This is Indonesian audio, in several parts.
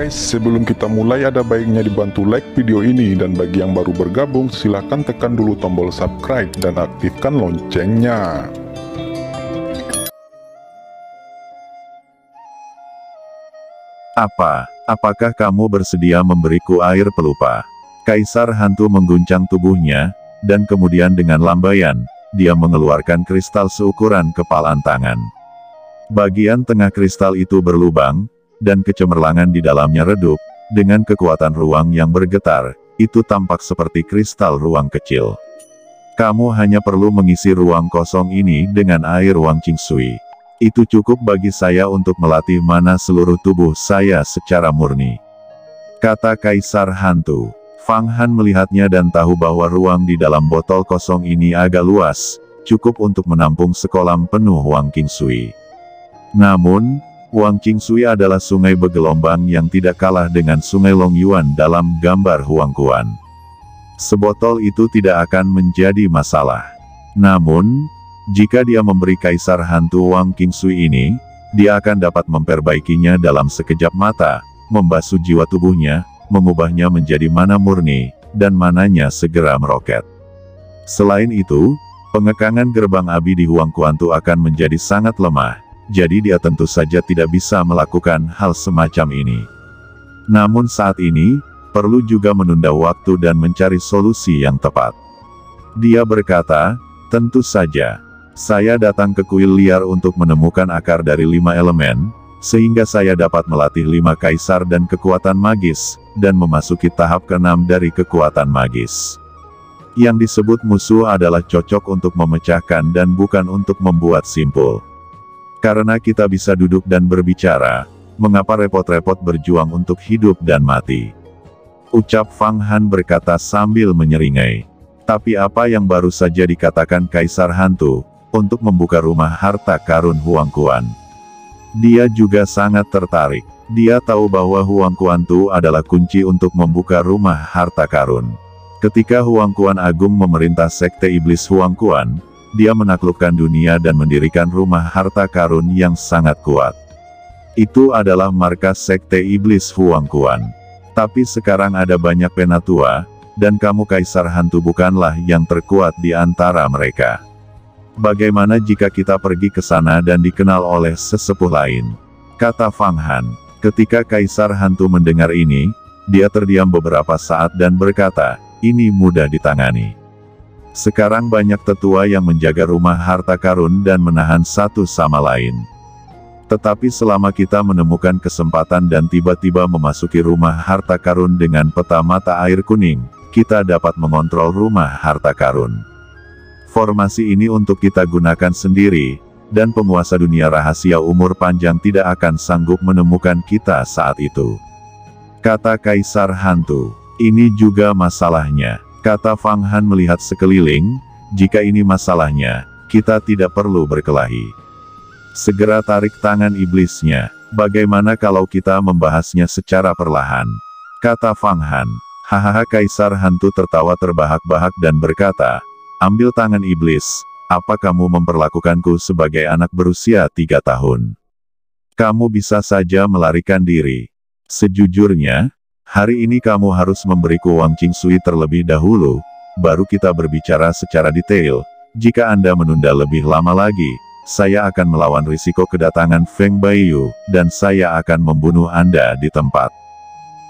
guys, sebelum kita mulai ada baiknya dibantu like video ini, dan bagi yang baru bergabung silahkan tekan dulu tombol subscribe dan aktifkan loncengnya. Apakah kamu bersedia memberiku air pelupa? Kaisar hantu mengguncang tubuhnya, dan kemudian dengan lambaian, dia mengeluarkan kristal seukuran kepalan tangan. Bagian tengah kristal itu berlubang, dan kecemerlangan di dalamnya redup, dengan kekuatan ruang yang bergetar, itu tampak seperti kristal ruang kecil. Kamu hanya perlu mengisi ruang kosong ini dengan air Wang Qingsui. Itu cukup bagi saya untuk melatih mana seluruh tubuh saya secara murni, kata Kaisar Hantu. Fang Han melihatnya dan tahu bahwa ruang di dalam botol kosong ini agak luas, cukup untuk menampung sekolam penuh Wang Qingsui. Namun, Wang Qingsui adalah sungai bergelombang yang tidak kalah dengan sungai Long Yuan dalam gambar Huang Quan. Sebotol itu tidak akan menjadi masalah. Namun, jika dia memberi Kaisar Hantu Wang Qingsui ini, dia akan dapat memperbaikinya dalam sekejap mata, membasuh jiwa tubuhnya, mengubahnya menjadi mana murni, dan mananya segera meroket. Selain itu, pengekangan gerbang api di Huang Quan akan menjadi sangat lemah, jadi dia tentu saja tidak bisa melakukan hal semacam ini. Namun saat ini, perlu juga menunda waktu dan mencari solusi yang tepat. Dia berkata, tentu saja. Saya datang ke kuil liar untuk menemukan akar dari 5 elemen, sehingga saya dapat melatih 5 kaisar dan kekuatan magis, dan memasuki tahap ke-6 dari kekuatan magis. Yang disebut musuh adalah cocok untuk memecahkan dan bukan untuk membuat simpul. Karena kita bisa duduk dan berbicara, mengapa repot-repot berjuang untuk hidup dan mati? Ucap Fang Han berkata sambil menyeringai. Tapi apa yang baru saja dikatakan Kaisar Hantu, untuk membuka rumah harta karun Huang Quan? Dia juga sangat tertarik. Dia tahu bahwa Huang Quan adalah kunci untuk membuka rumah harta karun. Ketika Huang Quan Agung memerintah sekte iblis Huang Quan, dia menaklukkan dunia dan mendirikan rumah harta karun yang sangat kuat. Itu adalah markas sekte iblis Huang Quan. Tapi sekarang ada banyak penatua, dan kamu Kaisar Hantu bukanlah yang terkuat di antara mereka. Bagaimana jika kita pergi ke sana dan dikenal oleh sesepuh lain? Kata Fang Han. Ketika Kaisar Hantu mendengar ini, dia terdiam beberapa saat dan berkata, ini mudah ditangani. Sekarang banyak tetua yang menjaga rumah harta karun dan menahan satu sama lain. Tetapi selama kita menemukan kesempatan dan tiba-tiba memasuki rumah harta karun dengan peta mata air kuning, kita dapat mengontrol rumah harta karun. Formasi ini untuk kita gunakan sendiri, dan penguasa dunia rahasia umur panjang tidak akan sanggup menemukan kita saat itu. Kata Kaisar Hantu. Ini juga masalahnya. Kata Fang Han melihat sekeliling, jika ini masalahnya, kita tidak perlu berkelahi. Segera tarik tangan iblisnya. Bagaimana kalau kita membahasnya secara perlahan? Kata Fang Han. Hahaha. Kaisar Hantu tertawa terbahak-bahak dan berkata, ambil tangan iblis, apa kamu memperlakukanku sebagai anak berusia 3 tahun? Kamu bisa saja melarikan diri. Sejujurnya, hari ini kamu harus memberiku Wang Qingsui terlebih dahulu, baru kita berbicara secara detail. Jika Anda menunda lebih lama lagi, saya akan melawan risiko kedatangan Feng Baiyu, dan saya akan membunuh Anda di tempat.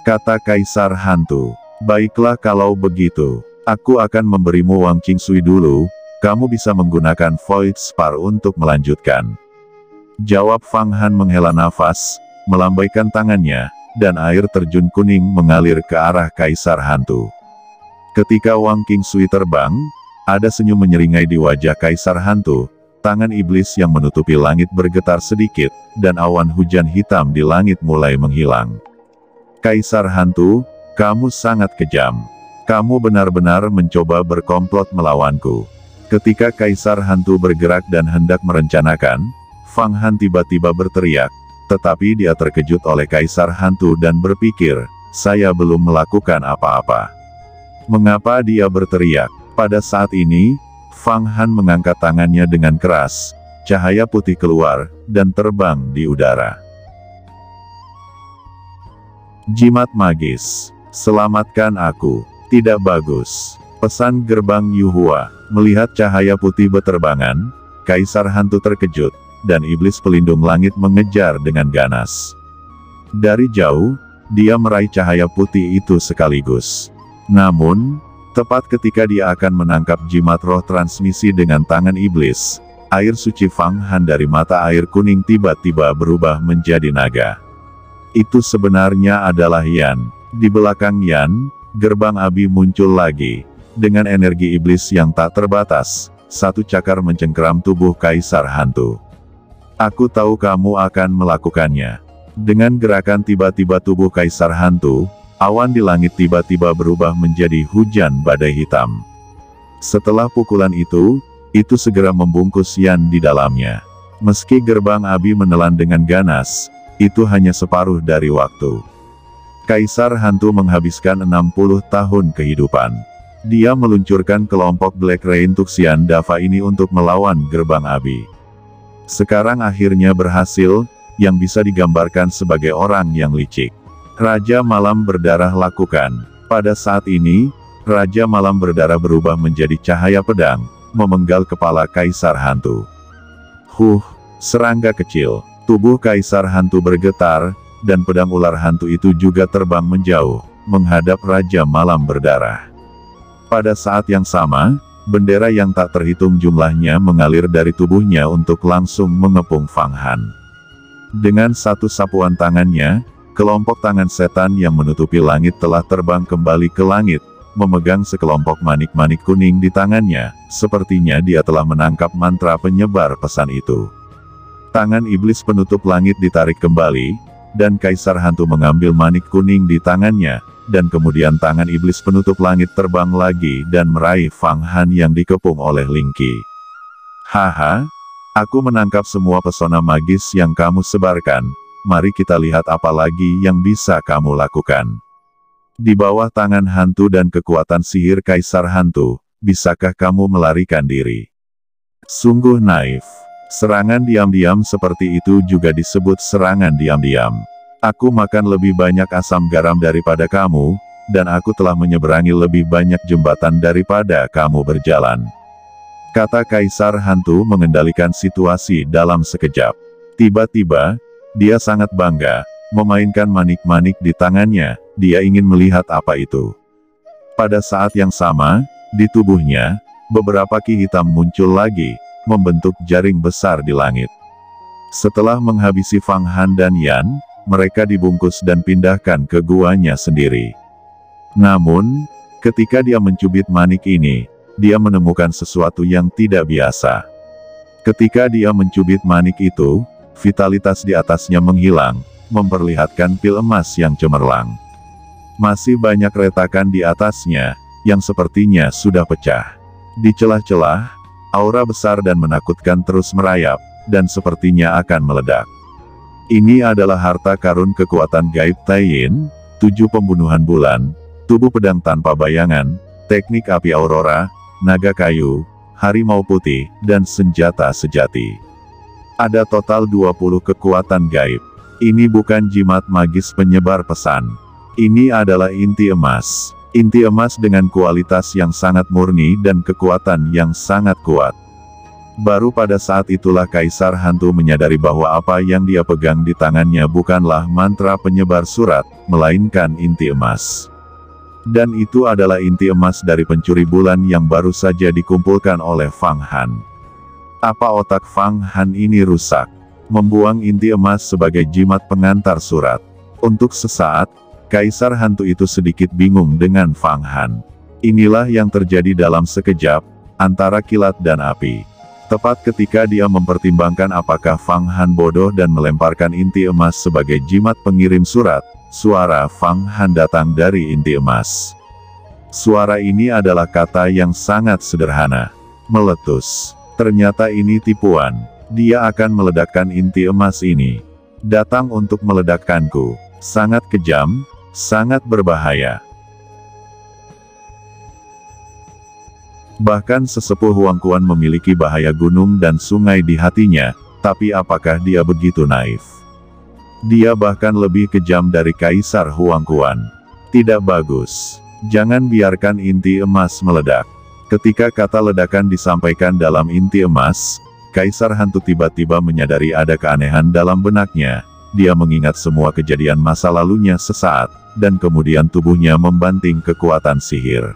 Kata Kaisar Hantu. Baiklah kalau begitu, aku akan memberimu Wang Qingsui dulu, kamu bisa menggunakan Void Spar untuk melanjutkan. Jawab Fang Han menghela nafas, melambaikan tangannya, dan air terjun kuning mengalir ke arah Kaisar Hantu. Ketika Wang Qingsui terbang, ada senyum menyeringai di wajah Kaisar Hantu, tangan iblis yang menutupi langit bergetar sedikit, dan awan hujan hitam di langit mulai menghilang. Kaisar Hantu, kamu sangat kejam. Kamu benar-benar mencoba berkomplot melawanku. Ketika Kaisar Hantu bergerak dan hendak merencanakan, Fang Han tiba-tiba berteriak, tetapi dia terkejut oleh Kaisar Hantu dan berpikir, saya belum melakukan apa-apa. Mengapa dia berteriak? Pada saat ini, Fang Han mengangkat tangannya dengan keras, cahaya putih keluar, dan terbang di udara. Jimat magis. Selamatkan aku. Tidak bagus. Pesan gerbang Yuhua. Melihat cahaya putih beterbangan, Kaisar Hantu terkejut, dan iblis pelindung langit mengejar dengan ganas. Dari jauh, dia meraih cahaya putih itu sekaligus. Namun, tepat ketika dia akan menangkap jimat roh transmisi dengan tangan iblis, air suci Fang Han dari mata air kuning tiba-tiba berubah menjadi naga. Itu sebenarnya adalah Yan. Di belakang Yan, gerbang api muncul lagi. Dengan energi iblis yang tak terbatas, satu cakar mencengkeram tubuh Kaisar Hantu. Aku tahu kamu akan melakukannya. Dengan gerakan tiba-tiba tubuh Kaisar Hantu, awan di langit tiba-tiba berubah menjadi hujan badai hitam. Setelah pukulan itu segera membungkus Yan di dalamnya. Meski gerbang api menelan dengan ganas, itu hanya separuh dari waktu. Kaisar Hantu menghabiskan 60 tahun kehidupan. Dia meluncurkan kelompok Black Rain Tuxian Dava ini untuk melawan gerbang api. Sekarang akhirnya berhasil, yang bisa digambarkan sebagai orang yang licik. Raja Malam Berdarah lakukan. Pada saat ini, Raja Malam Berdarah berubah menjadi cahaya pedang, memenggal kepala Kaisar Hantu. Serangga kecil. Tubuh Kaisar Hantu bergetar, dan pedang ular hantu itu juga terbang menjauh, menghadap Raja Malam Berdarah. Pada saat yang sama, bendera yang tak terhitung jumlahnya mengalir dari tubuhnya untuk langsung mengepung Fang Han. Dengan satu sapuan tangannya, kelompok tangan setan yang menutupi langit telah terbang kembali ke langit, memegang sekelompok manik-manik kuning di tangannya, sepertinya dia telah menangkap mantra penyebar pesan itu. Tangan iblis penutup langit ditarik kembali, dan Kaisar Hantu mengambil manik kuning di tangannya, dan kemudian tangan iblis penutup langit terbang lagi dan meraih Fang Han yang dikepung oleh Ling Qi. Haha, aku menangkap semua pesona magis yang kamu sebarkan, mari kita lihat apa lagi yang bisa kamu lakukan. Di bawah tangan hantu dan kekuatan sihir Kaisar Hantu, bisakah kamu melarikan diri? Sungguh naif. Serangan diam-diam seperti itu juga disebut serangan diam-diam. Aku makan lebih banyak asam garam daripada kamu, dan aku telah menyeberangi lebih banyak jembatan daripada kamu berjalan. Kata Kaisar Hantu mengendalikan situasi dalam sekejap. Tiba-tiba, dia sangat bangga, memainkan manik-manik di tangannya, dia ingin melihat apa itu. Pada saat yang sama, di tubuhnya, beberapa ki hitam muncul lagi, membentuk jaring besar di langit. Setelah menghabisi Fang Han dan Yan, mereka dibungkus dan pindahkan ke guanya sendiri. Namun, ketika dia mencubit manik ini, dia menemukan sesuatu yang tidak biasa. Ketika dia mencubit manik itu, vitalitas di atasnya menghilang, memperlihatkan pil emas yang cemerlang. Masih banyak retakan di atasnya, yang sepertinya sudah pecah. Di celah-celah, aura besar dan menakutkan terus merayap, dan sepertinya akan meledak. Ini adalah harta karun kekuatan gaib Taiyin, 7 pembunuhan bulan, tubuh pedang tanpa bayangan, teknik api aurora, naga kayu, harimau putih, dan senjata sejati. Ada total 20 kekuatan gaib. Ini bukan jimat magis penyebar pesan. Ini adalah inti emas. Inti emas dengan kualitas yang sangat murni dan kekuatan yang sangat kuat. Baru pada saat itulah Kaisar Hantu menyadari bahwa apa yang dia pegang di tangannya bukanlah mantra penyebar surat, melainkan inti emas. Dan itu adalah inti emas dari pencuri bulan yang baru saja dikumpulkan oleh Fang Han. Apa otak Fang Han ini rusak? Membuang inti emas sebagai jimat pengantar surat. Untuk sesaat, Kaisar Hantu itu sedikit bingung dengan Fang Han. Inilah yang terjadi dalam sekejap, antara kilat dan api. Tepat ketika dia mempertimbangkan apakah Fang Han bodoh dan melemparkan inti emas sebagai jimat pengirim surat, suara Fang Han datang dari inti emas. Suara ini adalah kata yang sangat sederhana. Meletus. Ternyata ini tipuan. Dia akan meledakkan inti emas ini. Datang untuk meledakkanku. Sangat kejam, sangat berbahaya. Bahkan sesepuh Huang Quan memiliki bahaya gunung dan sungai di hatinya, tapi apakah dia begitu naif? Dia bahkan lebih kejam dari Kaisar Huangquan. Tidak bagus. Jangan biarkan inti emas meledak. Ketika kata ledakan disampaikan dalam inti emas, Kaisar Hantu tiba-tiba menyadari ada keanehan dalam benaknya. Dia mengingat semua kejadian masa lalunya sesaat, dan kemudian tubuhnya membanting kekuatan sihir.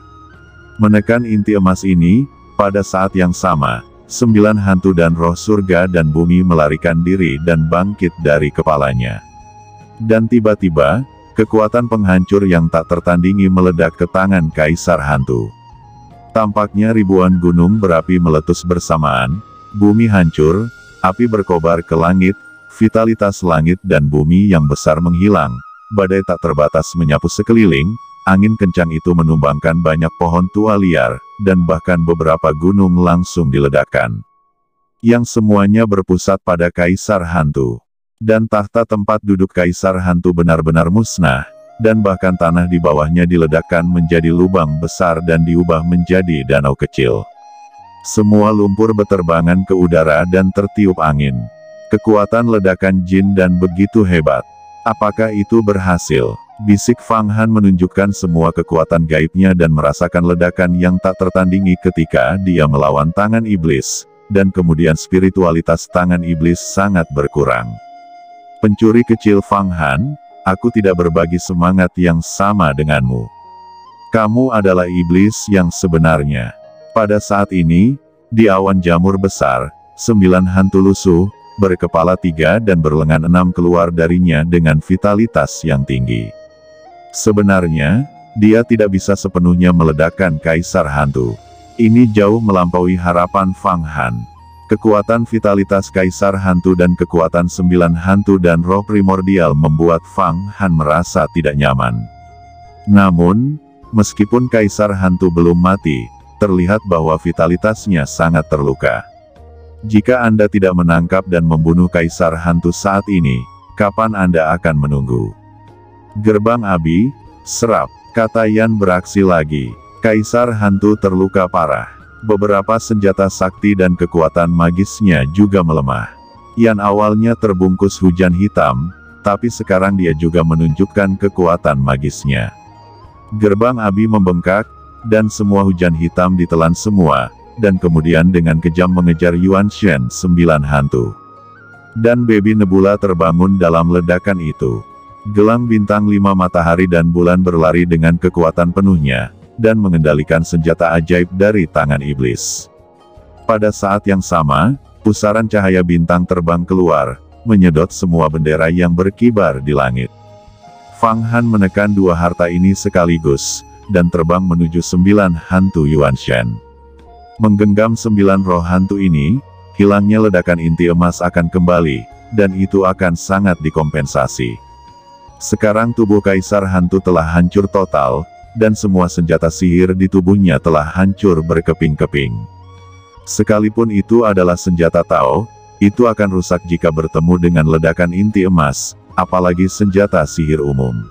Menekan inti emas ini, pada saat yang sama, 9 hantu dan roh surga dan bumi melarikan diri dan bangkit dari kepalanya. Dan tiba-tiba, kekuatan penghancur yang tak tertandingi meledak ke tangan Kaisar Hantu. Tampaknya ribuan gunung berapi meletus bersamaan, bumi hancur, api berkobar ke langit, vitalitas langit dan bumi yang besar menghilang, badai tak terbatas menyapu sekeliling, angin kencang itu menumbangkan banyak pohon tua liar, dan bahkan beberapa gunung langsung diledakkan. Yang semuanya berpusat pada Kaisar Hantu. Dan tahta tempat duduk Kaisar Hantu benar-benar musnah, dan bahkan tanah di bawahnya diledakkan menjadi lubang besar dan diubah menjadi danau kecil. Semua lumpur beterbangan ke udara dan tertiup angin. Kekuatan ledakan jin dan begitu hebat. Apakah itu berhasil? Bisik Fang Han menunjukkan semua kekuatan gaibnya dan merasakan ledakan yang tak tertandingi ketika dia melawan tangan iblis, dan kemudian spiritualitas tangan iblis sangat berkurang. Pencuri kecil Fang Han, aku tidak berbagi semangat yang sama denganmu. Kamu adalah iblis yang sebenarnya. Pada saat ini, di awan jamur besar, 9 hantu lusuh, berkepala 3 dan berlengan 6 keluar darinya dengan vitalitas yang tinggi. Sebenarnya, dia tidak bisa sepenuhnya meledakkan Kaisar Hantu. Ini jauh melampaui harapan Fang Han. Kekuatan vitalitas Kaisar Hantu dan kekuatan 9 hantu dan roh primordial membuat Fang Han merasa tidak nyaman. Namun, meskipun Kaisar Hantu belum mati, terlihat bahwa vitalitasnya sangat terluka. Jika Anda tidak menangkap dan membunuh Kaisar Hantu saat ini, kapan Anda akan menunggu? Gerbang Abi, serap, kata Yan beraksi lagi. Kaisar Hantu terluka parah. Beberapa senjata sakti dan kekuatan magisnya juga melemah. Yan awalnya terbungkus hujan hitam, tapi sekarang dia juga menunjukkan kekuatan magisnya. Gerbang Abi membengkak, dan semua hujan hitam ditelan semua, dan kemudian dengan kejam mengejar Yuan Shen 9 hantu. Dan Baby Nebula terbangun dalam ledakan itu. Gelang bintang 5 matahari dan bulan berlari dengan kekuatan penuhnya, dan mengendalikan senjata ajaib dari tangan iblis. Pada saat yang sama, pusaran cahaya bintang terbang keluar, menyedot semua bendera yang berkibar di langit. Fang Han menekan 2 harta ini sekaligus, dan terbang menuju 9 hantu Yuan Shen. Menggenggam 9 roh hantu ini, hilangnya ledakan inti emas akan kembali, dan itu akan sangat dikompensasi. Sekarang tubuh Kaisar Hantu telah hancur total, dan semua senjata sihir di tubuhnya telah hancur berkeping-keping. Sekalipun itu adalah senjata Tao, itu akan rusak jika bertemu dengan ledakan inti emas, apalagi senjata sihir umum.